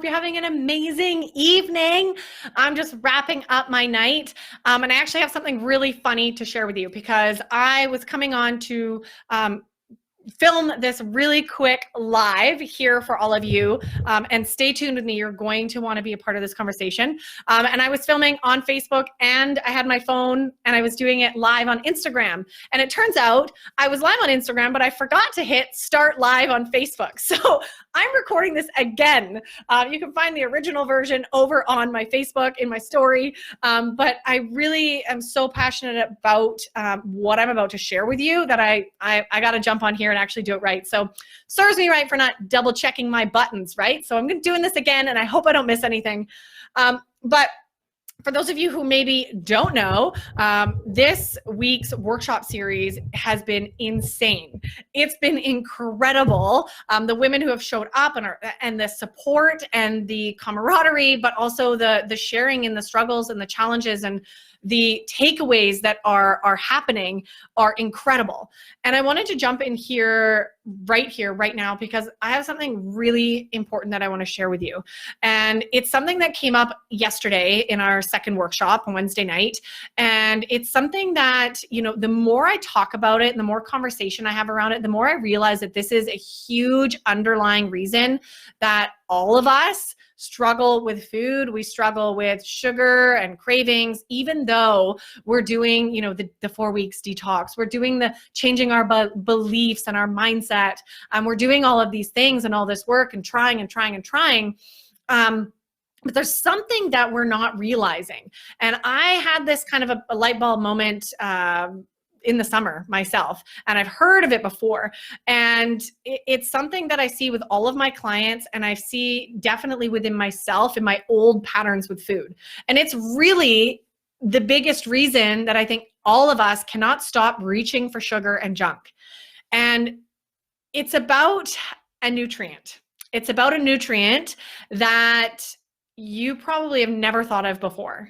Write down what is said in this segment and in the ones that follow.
hope you're having an amazing evening. I'm just wrapping up my night. And I actually have something really funny to share with you because I was coming on to film this really quick live here for all of you, and stay tuned with me. You're going to want to be a part of this conversation. And I was filming on Facebook, and I had my phone, and I was doing it live on Instagram. And it turns out I was live on Instagram, but I forgot to hit start live on Facebook. So I'm recording this again. You can find the original version over on my Facebook in my story. But I really am so passionate about what I'm about to share with you that I got to jump on here and actually do it right. So serves me right for not double checking my buttons, right? So I'm doing this again, and I hope I don't miss anything. But for those of you who maybe don't know, this week's workshop series has been insane. It's been incredible. The women who have showed up and the support and the camaraderie, but also the sharing in the struggles and the challenges and the takeaways that are happening are incredible. And I wanted to jump in here, right now, because I have something really important that I want to share with you. And it's something that came up yesterday in our second workshop on Wednesday night. And it's something that, the more I talk about it and the more conversation I have around it, the more I realize that this is a huge underlying reason that all of us struggle with food. We struggle with sugar and cravings, even though we're doing, the 4 weeks detox. We're doing the changing our beliefs and our mindset. We're doing all of these things and all this work and trying. But there's something that we're not realizing. And I had this kind of a light bulb moment in the summer myself, and I've heard of it before. And it's something that I see with all of my clients, and I see definitely within myself in my old patterns with food. And it's really the biggest reason that I think all of us cannot stop reaching for sugar and junk. And it's about a nutrient. It's about a nutrient that you probably have never thought of before.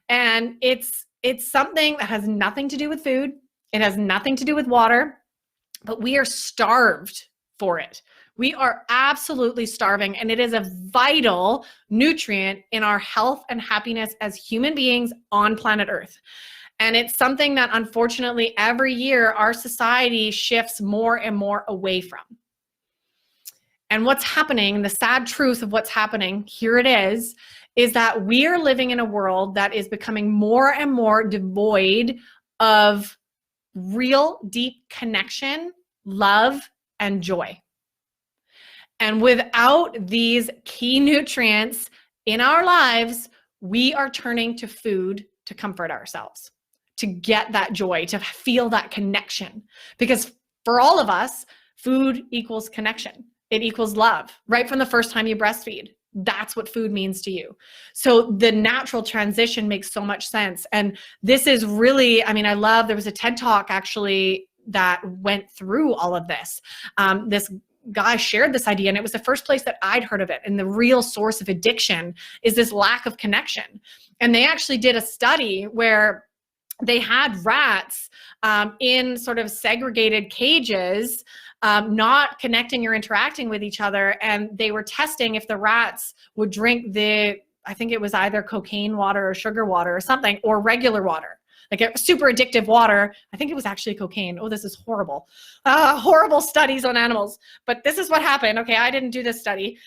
And it's something that has nothing to do with food. It has nothing to do with water, but we are starved for it. We are absolutely starving, and it is a vital nutrient in our health and happiness as human beings on planet Earth. And it's something that unfortunately every year our society shifts more and more away from. And what's happening, the sad truth of what's happening, here it is that we are living in a world that is becoming more and more devoid of real deep connection, love, and joy. And without these key nutrients in our lives, we are turning to food to comfort ourselves, to get that joy, to feel that connection. Because for all of us, food equals connection. It equals love. Right from the first time you breastfeed, that's what food means to you. So the natural transition makes so much sense. And this is really, there was a TED Talk actually that went through all of this. This guy shared this idea, and it was the first place that I'd heard of it. And the real source of addiction is this lack of connection. And they actually did a study where they had rats in sort of segregated cages, not connecting or interacting with each other. And they were testing if the rats would drink I think it was either cocaine water or sugar water or something, or regular water, like a super addictive water. I think it was actually cocaine. Oh, this is horrible. Horrible studies on animals. But this is what happened. Okay, I didn't do this study,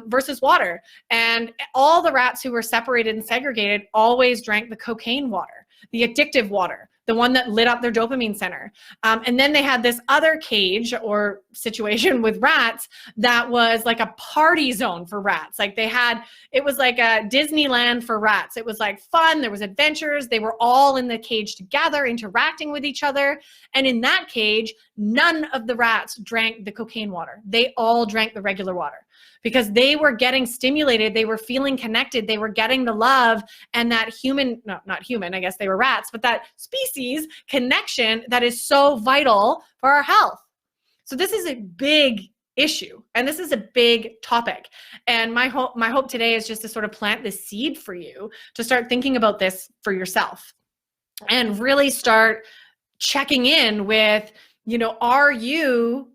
versus water. And all the rats who were separated and segregated always drank the cocaine water, the addictive water, the one that lit up their dopamine center. And then they had this other cage or situation with rats that was like a party zone for rats. It was like a Disneyland for rats. It was like fun. There was adventures. They were all in the cage together, interacting with each other. And in that cage, none of the rats drank the cocaine water. They all drank the regular water because they were getting stimulated. They were feeling connected. They were getting the love and that not human, I guess they were rats, but that species connection that is so vital for our health. So this is a big issue, and this is a big topic. And my hope today is just to sort of plant the seed for you to start thinking about this for yourself and really start checking in with, are you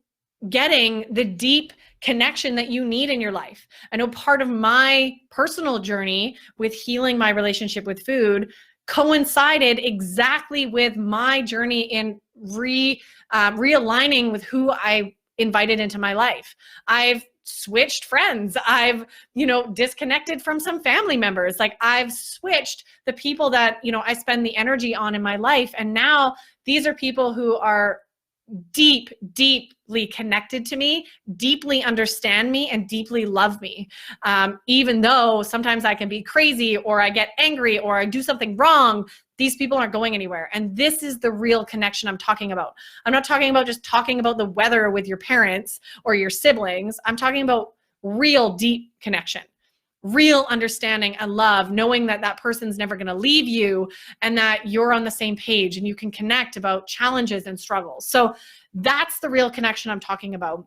getting the deep connection that you need in your life. I know part of my personal journey with healing my relationship with food coincided exactly with my journey in realigning with who I invited into my life. I've switched friends. I've, disconnected from some family members. Like I've switched the people that, I spend the energy on in my life. And now these are people who are deeply connected to me, deeply understand me, and deeply love me. Even though sometimes I can be crazy or I get angry or I do something wrong, these people aren't going anywhere. And this is the real connection I'm talking about. I'm not talking about just talking about the weather with your parents or your siblings. I'm talking about real deep connection, real understanding and love, knowing that that person's never going to leave you and that you're on the same page and you can connect about challenges and struggles. So that's the real connection I'm talking about.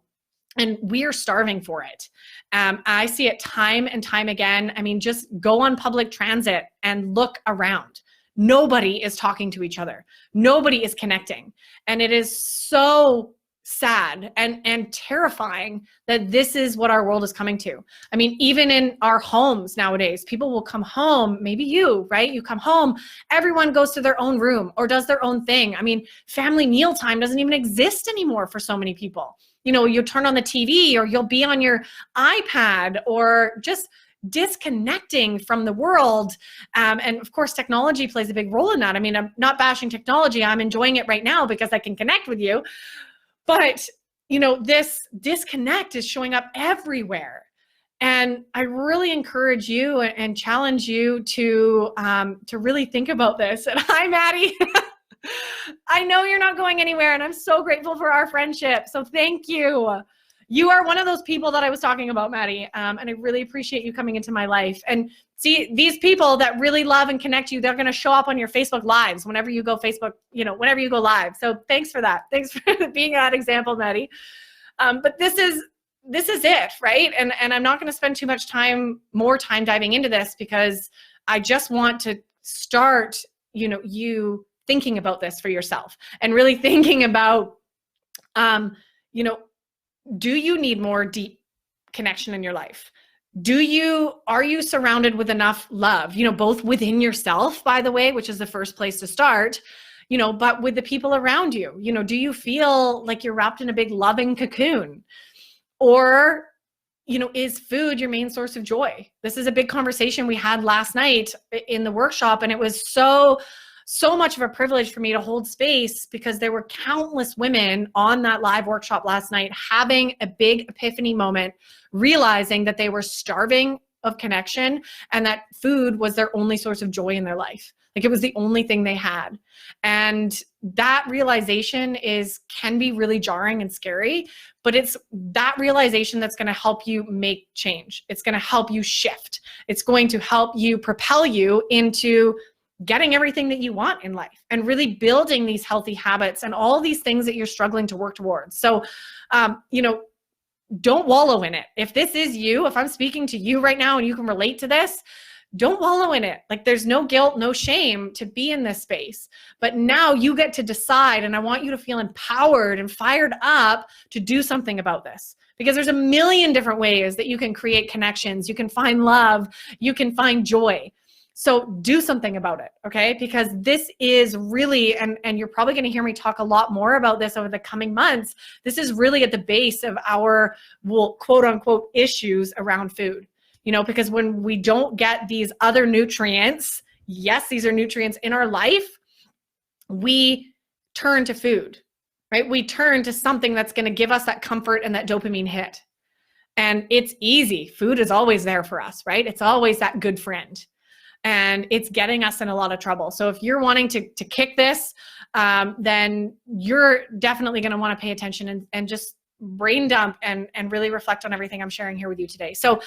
And we're starving for it. I see it time and time again. I mean, just go on public transit and look around. Nobody is talking to each other. Nobody is connecting. And it is so sad and terrifying that this is what our world is coming to. I mean, even in our homes nowadays, people will come home, maybe you, right? You come home, everyone goes to their own room or does their own thing. I mean, family mealtime doesn't even exist anymore for so many people. You turn on the TV or you'll be on your iPad or just disconnecting from the world. And of course, technology plays a big role in that. I mean, I'm not bashing technology. I'm enjoying it right now because I can connect with you. But, this disconnect is showing up everywhere. And I really encourage you and challenge you to really think about this. And hi, Maddie. I know you're not going anywhere, and I'm so grateful for our friendship. So thank you. You are one of those people that I was talking about, Maddie. And I really appreciate you coming into my life. And see, these people that really love and connect you, they're going to show up on your Facebook lives whenever you go whenever you go live. So thanks for that. Thanks for being that example, Maddie. But this is it, right? And I'm not going to spend too much more time diving into this because I just want to start, you thinking about this for yourself and really thinking about, do you need more deep connection in your life? Are you surrounded with enough love, both within yourself, by the way, which is the first place to start, but with the people around you? Do you feel like you're wrapped in a big loving cocoon? Or, is food your main source of joy? This is a big conversation we had last night in the workshop, and it was so much of a privilege for me to hold space because there were countless women on that live workshop last night having a big epiphany moment, realizing that they were starving of connection and that food was their only source of joy in their life. Like it was the only thing they had. And that realization can be really jarring and scary, but it's that realization that's going to help you make change. It's going to help you shift. It's going to help you propel you into getting everything that you want in life and really building these healthy habits and all these things that you're struggling to work towards. So, don't wallow in it. If this is you, if I'm speaking to you right now and you can relate to this, don't wallow in it. Like there's no guilt, no shame to be in this space. But now you get to decide, and I want you to feel empowered and fired up to do something about this. Because there's a million different ways that you can create connections. You can find love. You can find joy. So do something about it, okay? Because this is really, and you're probably going to hear me talk a lot more about this over the coming months. This is really at the base of our, quote unquote, issues around food. Because when we don't get these other nutrients, yes, these are nutrients in our life, we turn to food, right? We turn to something that's going to give us that comfort and that dopamine hit. And it's easy. Food is always there for us, right? It's always that good friend. And it's getting us in a lot of trouble. So if you're wanting to kick this, then you're definitely going to want to pay attention and just brain dump and really reflect on everything I'm sharing here with you today. So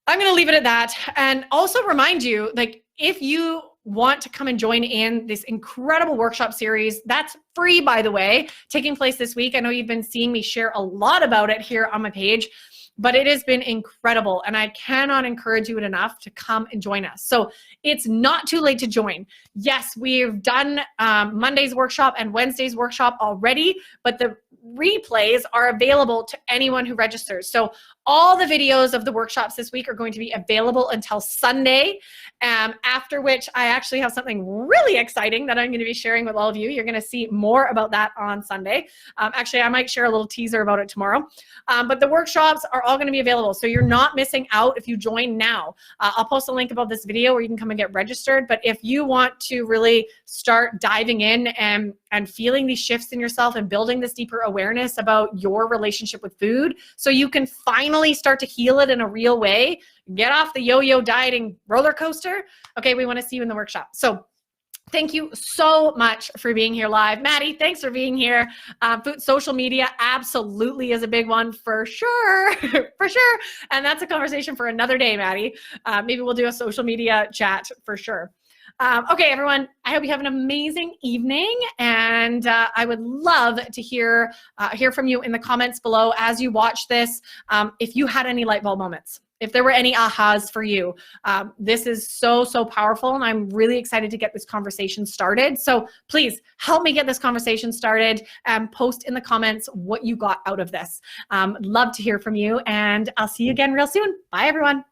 I'm going to leave it at that. And also remind you, like, if you want to come and join in this incredible workshop series, that's free, by the way, taking place this week. I know you've been seeing me share a lot about it here on my page. but it has been incredible. And I cannot encourage you enough to come and join us. So it's not too late to join. Yes, we've done Monday's workshop and Wednesday's workshop already, but the replays are available to anyone who registers. So all the videos of the workshops this week are going to be available until Sunday, after which I actually have something really exciting that I'm going to be sharing with all of you. You're going to see more about that on Sunday. Actually, I might share a little teaser about it tomorrow. But the workshops are all going to be available, so you're not missing out if you join now. I'll post a link above this video where you can come and get registered. But if you want to really start diving in and feeling these shifts in yourself and building this deeper awareness about your relationship with food so you can finally start to heal it in a real way, get off the yo-yo dieting roller coaster, okay, we want to see you in the workshop. So thank you so much for being here live. Maddie, thanks for being here. Social media absolutely is a big one for sure, for sure. And that's a conversation for another day, Maddie. Maybe we'll do a social media chat for sure. Okay, everyone, I hope you have an amazing evening, and I would love to hear from you in the comments below as you watch this, if you had any light bulb moments. If there were any ahas for you. This is so, so powerful, and I'm really excited to get this conversation started. So please help me get this conversation started and post in the comments what you got out of this. Love to hear from you, and I'll see you again real soon. Bye, everyone.